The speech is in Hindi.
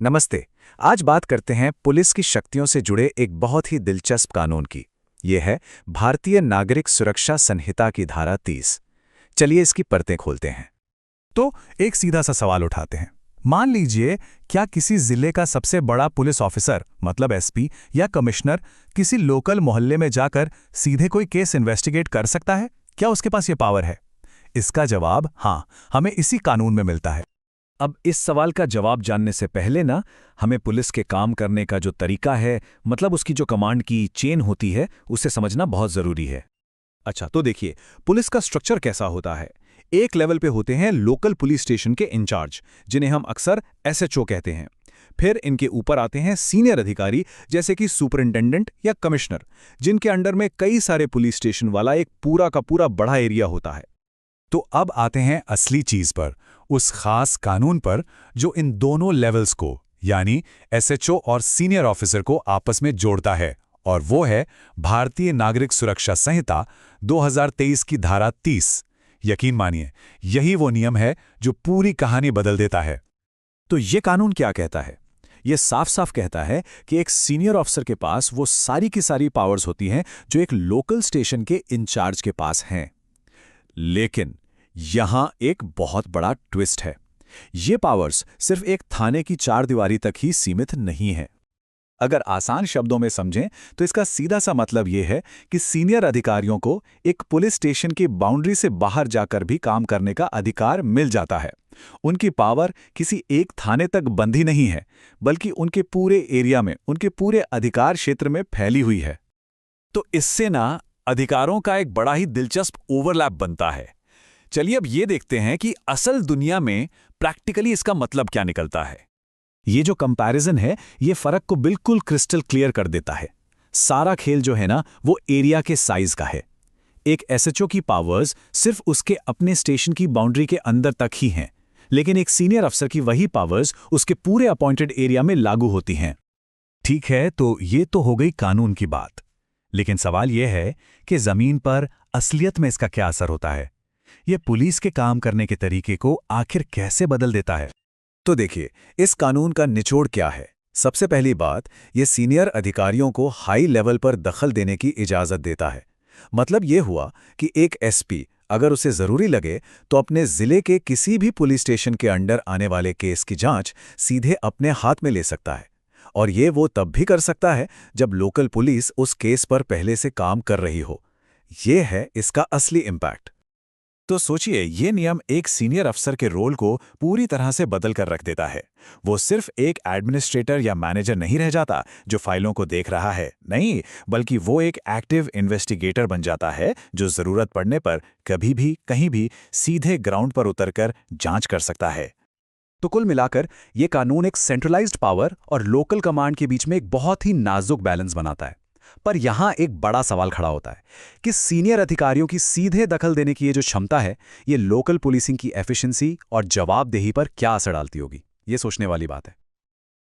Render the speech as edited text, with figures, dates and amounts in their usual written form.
नमस्ते। आज बात करते हैं पुलिस की शक्तियों से जुड़े एक बहुत ही दिलचस्प कानून की। ये है भारतीय नागरिक सुरक्षा संहिता की धारा 30। चलिए इसकी परतें खोलते हैं। तो एक सीधा सा सवाल उठाते हैं। मान लीजिए, क्या किसी जिले का सबसे बड़ा पुलिस ऑफिसर मतलब एसपी या कमिश्नर किसी लोकल मोहल्ले में जाकर सीधे कोई केस इन्वेस्टिगेट कर सकता है? क्या उसके पास ये पावर है? इसका जवाब हाँ, हमें इसी कानून में मिलता है। अब इस सवाल का जवाब जानने से पहले ना हमें पुलिस के काम करने का जो तरीका है, मतलब उसकी जो कमांड की चेन होती है, उसे समझना बहुत ज़रूरी है। अच्छा, तो देखिए पुलिस का स्ट्रक्चर कैसा होता है। एक लेवल पे होते हैं लोकल पुलिस स्टेशन के इंचार्ज, जिन्हें हम अक्सर एसएचओ कहते हैं। फिर इनके ऊपर आते हैं सीनियर अधिकारी जैसे कि सुपरिंटेंडेंट या कमिश्नर, जिनके अंडर में कई सारे पुलिस स्टेशन वाला एक पूरा का पूरा बड़ा एरिया होता है। तो अब आते हैं असली चीज पर, उस खास कानून पर जो इन दोनों लेवल्स को यानी एसएचओ और सीनियर ऑफिसर को आपस में जोड़ता है, और वो है भारतीय नागरिक सुरक्षा संहिता 2023 की धारा 30। यकीन मानिए, यही वो नियम है जो पूरी कहानी बदल देता है। तो ये कानून क्या कहता है? ये साफ साफ कहता है कि एक सीनियर ऑफिसर के पास वो सारी की सारी पावर्स होती हैं जो एक लोकल स्टेशन के इंचार्ज के पास हैं। लेकिन यहां एक बहुत बड़ा ट्विस्ट है। ये पावर्स सिर्फ एक थाने की चारदीवारी तक ही सीमित नहीं है। अगर आसान शब्दों में समझें तो इसका सीधा सा मतलब यह है कि सीनियर अधिकारियों को एक पुलिस स्टेशन की बाउंड्री से बाहर जाकर भी काम करने का अधिकार मिल जाता है। उनकी पावर किसी एक थाने तक बंधी नहीं है, बल्कि उनके पूरे एरिया में, उनके पूरे अधिकार क्षेत्र में फैली हुई है। तो इससे ना अधिकारों का एक बड़ा ही दिलचस्प ओवरलैप बनता है। चलिए अब ये देखते हैं कि असल दुनिया में प्रैक्टिकली इसका मतलब क्या निकलता है। ये जो कंपैरिजन है, ये फर्क को बिल्कुल क्रिस्टल क्लियर कर देता है। सारा खेल जो है ना, वो एरिया के साइज का है। एक एसएचओ की पावर्स सिर्फ उसके अपने स्टेशन की बाउंड्री के अंदर तक ही हैं, लेकिन एक सीनियर अफसर की वही पावर्स उसके पूरे अपॉइंटेड एरिया में लागू होती हैं। ठीक है, तो ये तो हो गई कानून की बात। लेकिन सवाल यह है कि जमीन पर असलियत में इसका क्या असर होता है? यह पुलिस के काम करने के तरीके को आखिर कैसे बदल देता है? तो देखिए, इस कानून का निचोड़ क्या है। सबसे पहली बात, ये सीनियर अधिकारियों को हाई लेवल पर दखल देने की इजाज़त देता है। मतलब ये हुआ कि एक एसपी अगर उसे ज़रूरी लगे तो अपने ज़िले के किसी भी पुलिस स्टेशन के अंडर आने वाले केस की जांच सीधे अपने हाथ में ले सकता है। और ये वो तब भी कर सकता है जब लोकल पुलिस उस केस पर पहले से काम कर रही हो। ये है इसका असली इम्पैक्ट। तो सोचिए, ये नियम एक सीनियर अफसर के रोल को पूरी तरह से बदल कर रख देता है। वो सिर्फ एक एडमिनिस्ट्रेटर या मैनेजर नहीं रह जाता जो फाइलों को देख रहा है, नहीं, बल्कि वो एक एक्टिव इन्वेस्टिगेटर बन जाता है जो ज़रूरत पड़ने पर कभी भी कहीं भी सीधे ग्राउंड पर उतरकर जांच कर सकता है। तो कुल मिलाकर ये कानून एक सेंट्रलाइज्ड पावर और लोकल कमांड के बीच में एक बहुत ही नाजुक बैलेंस बनाता है। पर यहां एक बड़ा सवाल खड़ा होता है कि सीनियर अधिकारियों की सीधे दखल देने की ये जो क्षमता है, ये लोकल पुलिसिंग की एफिशिएंसी और जवाबदेही पर क्या असर डालती होगी। ये सोचने वाली बात है।